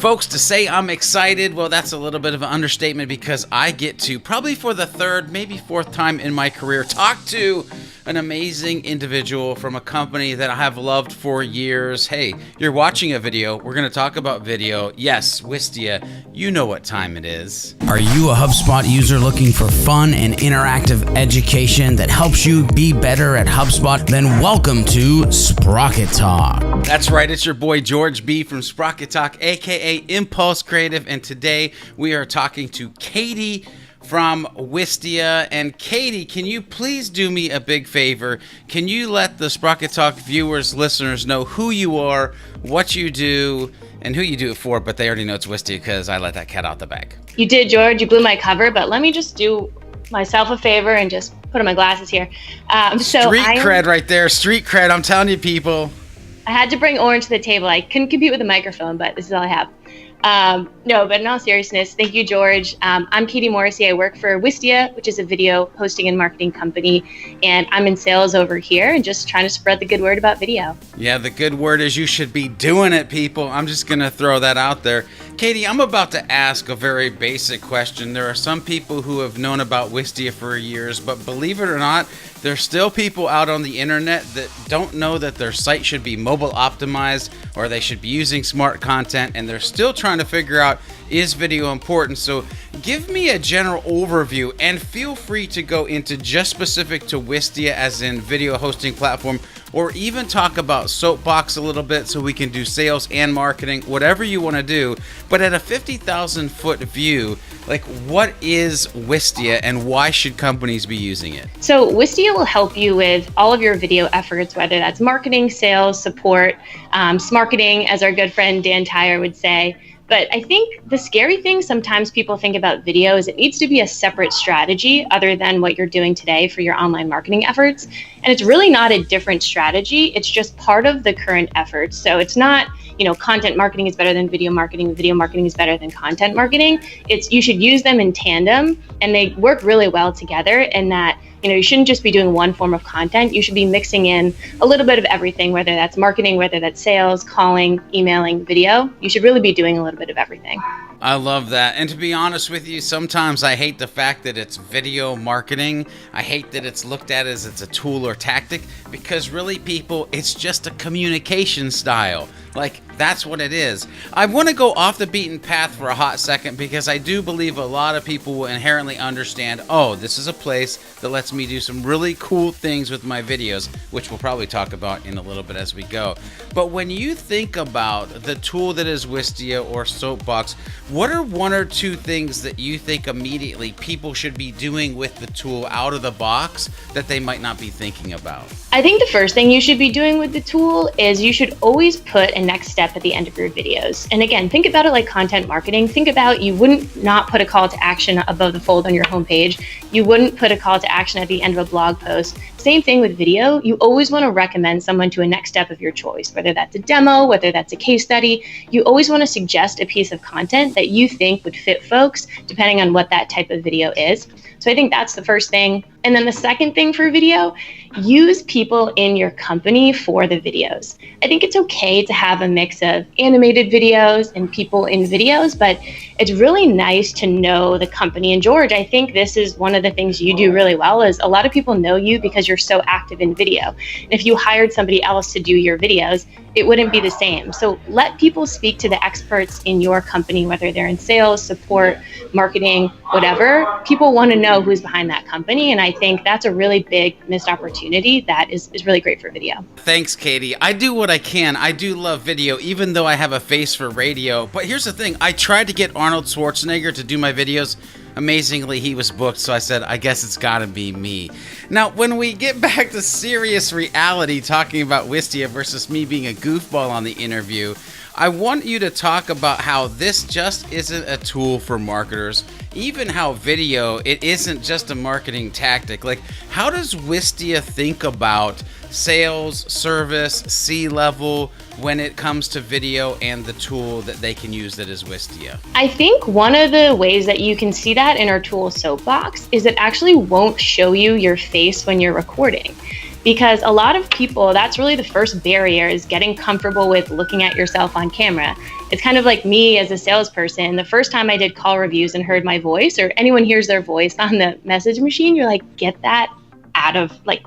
Folks, to say I'm excited, well, that's a little bit of an understatement because I get to, probably for the third, maybe fourth time in my career, talk to an amazing individual from a company that I have loved for years. Hey, you're watching a video. We're going to talk about video. Yes, Wistia, you know what time it is. Are you a HubSpot user looking for fun and interactive education that helps you be better at HubSpot? Then welcome to Sprocket Talk. That's right. It's your boy George B from Sprocket Talk, aka Impulse Creative, and today we are talking to Katie from Wistia. And Katie, can you please do me a big favor? Can you let the Sprocket Talk viewers, listeners know who you are, what you do, and who you do it for? But they already know it's Wistia because I let that cat out the bag. You did, George. You blew my cover, but let me just do myself a favor and just put on my glasses here. Street cred right there. Street cred. I'm telling you, people. I had to bring orange to the table. I couldn't compete with a microphone, but this is all I have. No, but in all seriousness, thank you, George. I'm Katie Morrissey. I work for Wistia, which is a video hosting and marketing company, and I'm in sales over here and just trying to spread the good word about video. Yeah, the good word is you should be doing it, people. I'm just going to throw that out there. Katie, I'm about to ask a very basic question. There are some people who have known about Wistia for years, but believe it or not, there's still people out on the internet that don't know that their site should be mobile optimized or they should be using smart content, and they're still trying to figure out, is video important? So give me a general overview and feel free to go into just specific to Wistia as in video hosting platform, or even talk about Soapbox a little bit so we can do sales and marketing, whatever you want to do. But at a 50,000 foot view, like, what is Wistia and why should companies be using it? So Wistia will help you with all of your video efforts, whether that's marketing, sales, support, smarketing, as our good friend Dan Tyre would say. But I think the scary thing sometimes people think about video is it needs to be a separate strategy other than what you're doing today for your online marketing efforts. And it's really not a different strategy. It's just part of the current efforts. So it's not, content marketing is better than video marketing is better than content marketing. It's, you should use them in tandem, and they work really well together in that, you shouldn't just be doing one form of content. You should be mixing in a little bit of everything, whether that's marketing, whether that's sales, calling, emailing, video. You should really be doing a little bit of everything. I love that. And to be honest with you, sometimes I hate the fact that it's video marketing. I hate that it's looked at as it's a tool or tactic, because really, people, it's just a communication style. Like, that's what it is. I want to go off the beaten path for a hot second because I do believe a lot of people will inherently understand, oh, this is a place that lets me do some really cool things with my videos, which we'll probably talk about in a little bit as we go. But when you think about the tool that is Wistia or Soapbox, what are one or two things that you think immediately people should be doing with the tool out of the box that they might not be thinking about? I think the first thing you should be doing with the tool is you should always put a next step at the end of your videos. And again, think about it like content marketing. Think about, you wouldn't not put a call to action above the fold on your homepage. You wouldn't put a call to action at the end of a blog post. Same thing with video. You always want to recommend someone to a next step of your choice, whether that's a demo, whether that's a case study. You always want to suggest a piece of content that you think would fit folks, depending on what that type of video is. So I think that's the first thing. And then the second thing for video, use people in your company for the videos. I think it's okay to have a mix of animated videos and people in videos, but it's really nice to know the company. And George, I think this is one of the things you do really well, is a lot of people know you because you're so active in video. And if you hired somebody else to do your videos, it wouldn't be the same. So let people speak to the experts in your company, whether they're in sales, support, marketing, whatever. People want to know who's behind that company. And I think that's a really big missed opportunity that is really great for video. Thanks, Katie. I do what I can. I do love video, even though I have a face for radio. But here's the thing. I tried to get Arnold Schwarzenegger to do my videos. Amazingly, he was booked, so I said, I guess it's gotta be me. Now, when we get back to serious reality, talking about Wistia versus me being a goofball on the interview, I want you to talk about how this just isn't a tool for marketers. Even how video, it isn't just a marketing tactic. Like, how does Wistia think about sales, service, C-level when it comes to video and the tool that they can use that is Wistia? I think one of the ways that you can see that in our tool Soapbox is it actually won't show you your face when you're recording. because a lot of people, that's really the first barrier, is getting comfortable with looking at yourself on camera. It's kind of like me as a salesperson. The first time I did call reviews and heard my voice, or anyone hears their voice on the message machine, you're like, get that out of, like,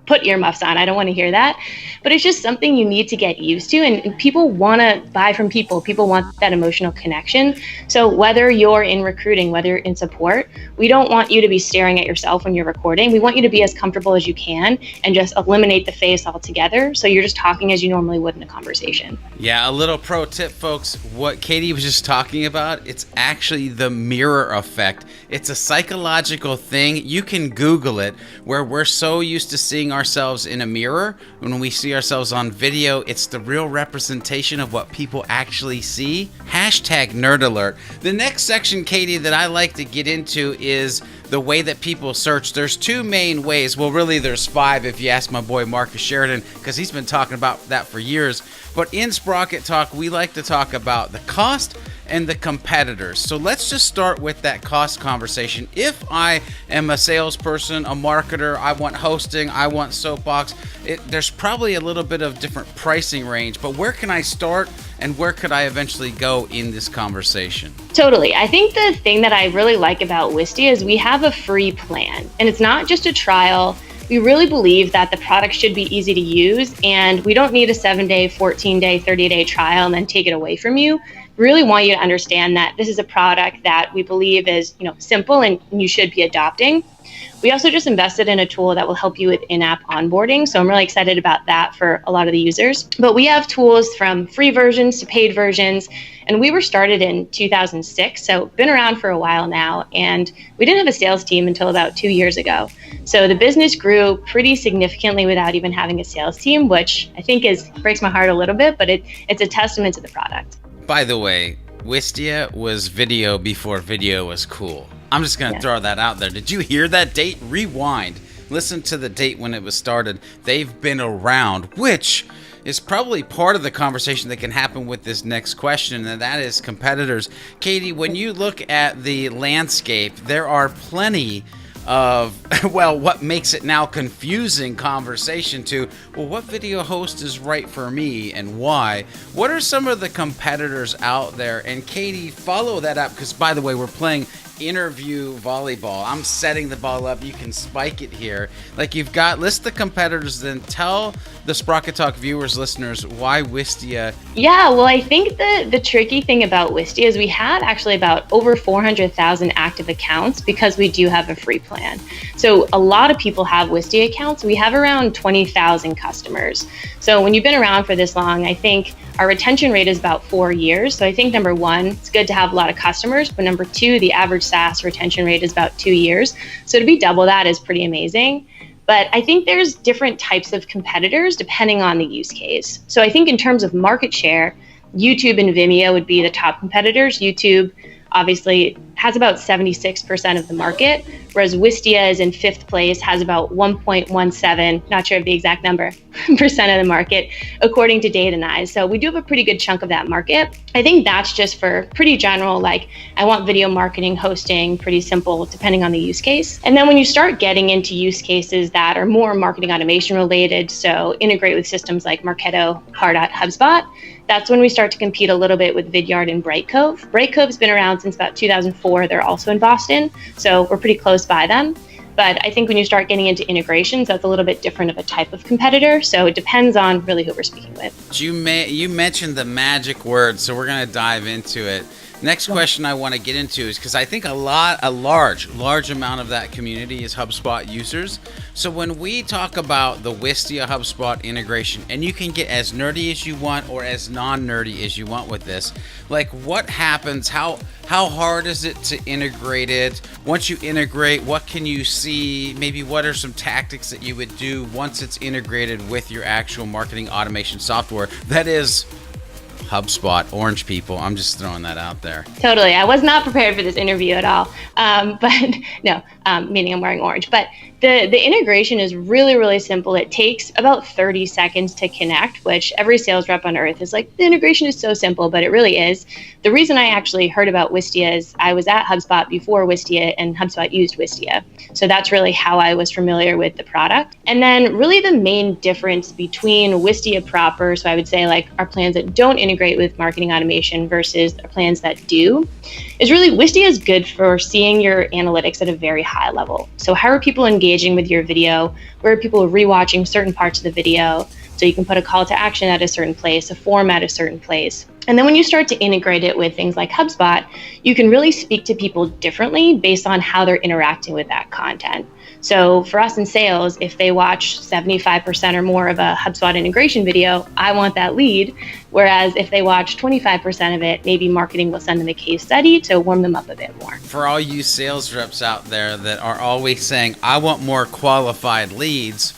put earmuffs on. I don't want to hear that. But it's just something you need to get used to. And people want to buy from people. People want that emotional connection. So whether you're in recruiting, whether you're in support, we don't want you to be staring at yourself when you're recording. We want you to be as comfortable as you can and just eliminate the face altogether. So you're just talking as you normally would in a conversation. Yeah, a little pro tip, folks. What Katie was just talking about, it's actually the mirror effect. It's a psychological thing. You can Google it, where we're so used to seeing ourselves in a mirror. When we see ourselves on video, it's the real representation of what people actually see. Hashtag nerd alert. The next section, Katie, that I like to get into is the way that people search. There's two main ways. Well, really, there's five if you ask my boy Marcus Sheridan, because he's been talking about that for years. But in Sprocket Talk, we like to talk about the cost and the competitors. So let's just start with that cost conversation. If I am a salesperson, a marketer, I want hosting, I want Soapbox, there's probably a little bit of different pricing range, but where can I start and where could I eventually go in this conversation? Totally. I think the thing that I really like about Wistia is we have a free plan, and it's not just a trial. We really believe that the product should be easy to use, and we don't need a 7-day, 14-day, 30-day trial and then take it away from you. We really want you to understand that this is a product that we believe is, simple and you should be adopting. We also just invested in a tool that will help you with in-app onboarding. So I'm really excited about that for a lot of the users. But we have tools from free versions to paid versions. And we were started in 2006, so been around for a while now. And we didn't have a sales team until about 2 years ago. So the business grew pretty significantly without even having a sales team, which I think breaks my heart a little bit, but it's a testament to the product. By the way, Wistia was video before video was cool. I'm just going to throw that out there. Did you hear that date? Rewind. Listen to the date when it was started. They've been around, which is probably part of the conversation that can happen with this next question, and that is competitors. Katie, when you look at the landscape, there are plenty of, what makes it now confusing conversation to, what video host is right for me and why? What are some of the competitors out there? And Katie, follow that up, because by the way, we're playing interview volleyball. I'm setting the ball up. You can spike it here. Like you've got, list the competitors, then tell the Sprocket Talk viewers, listeners, why Wistia. Yeah, well, I think the tricky thing about Wistia is we have actually about over 400,000 active accounts because we do have a free plan. So a lot of people have Wistia accounts. We have around 20,000 customers. So when you've been around for this long, I think our retention rate is about 4 years. So I think number one, it's good to have a lot of customers, but number two, the average SaaS retention rate is about 2 years. So to be double that is pretty amazing. But I think there's different types of competitors depending on the use case. So I think in terms of market share, YouTube and Vimeo would be the top competitors. YouTube obviously has about 76% of the market, whereas Wistia is in fifth place, has about 1.17, not sure of the exact number, percent of the market, according to Data9. So we do have a pretty good chunk of that market. I think that's just for pretty general, like I want video marketing, hosting, pretty simple, depending on the use case. And then when you start getting into use cases that are more marketing automation related, so integrate with systems like Marketo, Pardot, HubSpot, that's when we start to compete a little bit with Vidyard and Brightcove. Brightcove's been around since about 2004. They're also in Boston, so we're pretty close by them. But I think when you start getting into integrations, that's a little bit different of a type of competitor. So it depends on really who we're speaking with. You mentioned the magic word, so we're going to dive into it. Next question I want to get into is because I think a large amount of that community is HubSpot users. So when we talk about the Wistia HubSpot integration, and you can get as nerdy as you want or as non-nerdy as you want with this, like what happens, how hard is it to integrate it? Once you integrate, what can you see? Maybe what are some tactics that you would do once it's integrated with your actual marketing automation software that is HubSpot orange people. I'm just throwing that out there. Totally. I was not prepared for this interview at all. But no, meaning I'm wearing orange. But the integration is really, really simple. It takes about 30 seconds to connect, which every sales rep on earth is like, the integration is so simple, but it really is. The reason I actually heard about Wistia is I was at HubSpot before Wistia, and HubSpot used Wistia. So that's really how I was familiar with the product. And then really the main difference between Wistia proper, so I would say like our plans that don't integrate with marketing automation versus our plans that do, is really Wistia is good for seeing your analytics at a very high level. So how are people engaging with your video? Where are people rewatching certain parts of the video? So you can put a call to action at a certain place, a form at a certain place. And then when you start to integrate it with things like HubSpot, you can really speak to people differently based on how they're interacting with that content. So for us in sales, if they watch 75% or more of a HubSpot integration video, I want that lead. Whereas if they watch 25% of it, maybe marketing will send them a case study to warm them up a bit more. For all you sales reps out there that are always saying, I want more qualified leads,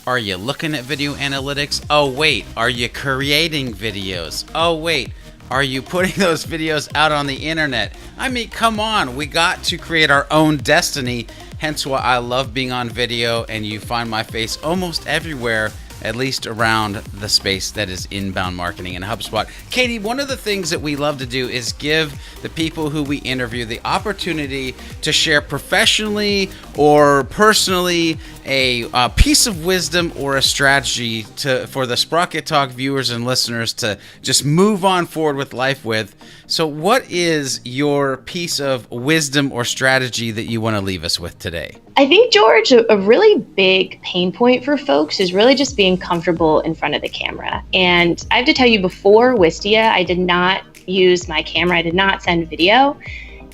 are you looking at video analytics? Oh, wait, are you creating videos? Oh, wait, are you putting those videos out on the internet? I mean, come on, we got to create our own destiny. Hence why I love being on video, and you find my face almost everywhere, at least around the space that is inbound marketing and HubSpot. Katie, one of the things that we love to do is give the people who we interview the opportunity to share professionally or personally a piece of wisdom or a strategy for the Sprocket Talk viewers and listeners to just move on forward with life with. So what is your piece of wisdom or strategy that you want to leave us with today? I think, George, a really big pain point for folks is really just being comfortable in front of the camera. And I have to tell you, before Wistia, I did not use my camera. I did not send video.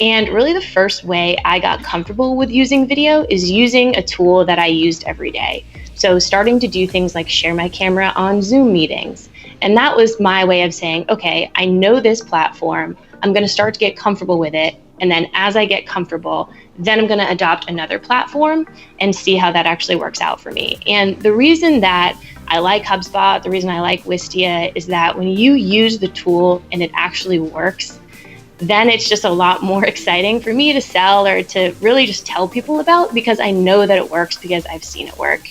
And really the first way I got comfortable with using video is using a tool that I used every day. So starting to do things like share my camera on Zoom meetings. And that was my way of saying, okay, I know this platform. I'm going to start to get comfortable with it. And then as I get comfortable, then I'm going to adopt another platform and see how that actually works out for me. And the reason that I like HubSpot, the reason I like Wistia is that when you use the tool and it actually works, then it's just a lot more exciting for me to sell or to really just tell people about, because I know that it works because I've seen it work.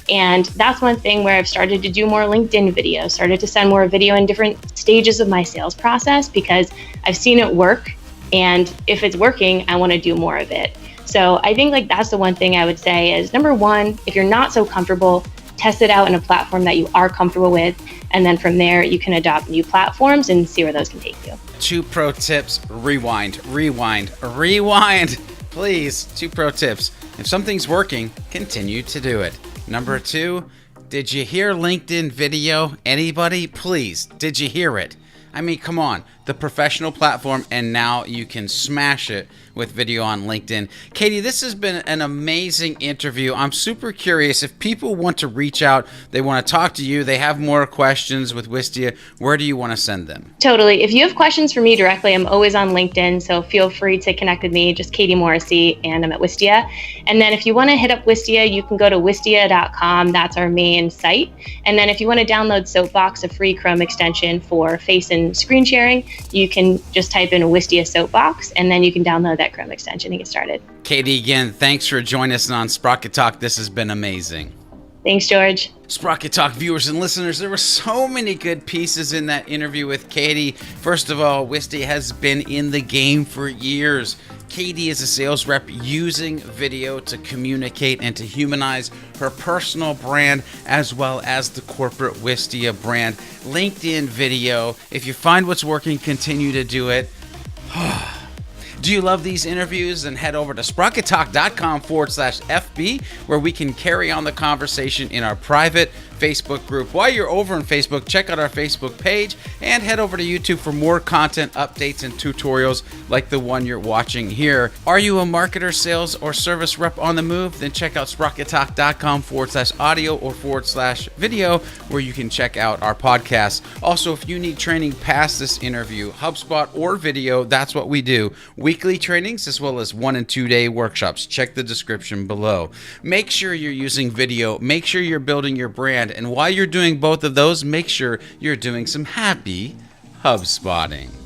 And that's one thing where I've started to do more LinkedIn videos, started to send more video in different stages of my sales process because I've seen it work. And if it's working, I want to do more of it. So I think like that's the one thing I would say is, number one, if you're not so comfortable, test it out in a platform that you are comfortable with. And then from there, you can adopt new platforms and see where those can take you. 2 pro tips, rewind. Please, 2 pro tips. If something's working, continue to do it. Number 2, did you hear LinkedIn video? Anybody? Please, did you hear it? I mean, come on, the professional platform, and now you can smash it with video on LinkedIn. Katie, this has been an amazing interview. I'm super curious if people want to reach out, they want to talk to you, they have more questions with Wistia, where do you want to send them? Totally. If you have questions for me directly, I'm always on LinkedIn, so feel free to connect with me, just Katie Morrissey, and I'm at Wistia. And then if you want to hit up Wistia, you can go to wistia.com. That's our main site. And then if you want to download Soapbox, a free Chrome extension for face and screen sharing, you can just type in Wistia Soapbox, and then you can download that Chrome extension and get started. Katie, again, thanks for joining us on Sprocket Talk. This has been amazing. Thanks, George. Sprocket Talk viewers and listeners, there were so many good pieces in that interview with Katie. First of all, Wistia has been in the game for years. Katie is a sales rep using video to communicate and to humanize her personal brand as well as the corporate Wistia brand. LinkedIn video, if you find what's working, continue to do it. Do you love these interviews? Then head over to sprockettalk.com/FB, where we can carry on the conversation in our private Facebook group. While you're over on Facebook, check out our Facebook page and head over to YouTube for more content, updates, and tutorials like the one you're watching here. Are you a marketer, sales, or service rep on the move? Then check out sprockettalk.com/audio or /video, where you can check out our podcast. Also, if you need training past this interview, HubSpot or video, that's what we do. Weekly trainings as well as 1 and 2 day workshops. Check the description below. Make sure you're using video. Make sure you're building your brand. And while you're doing both of those, make sure you're doing some happy HubSpotting.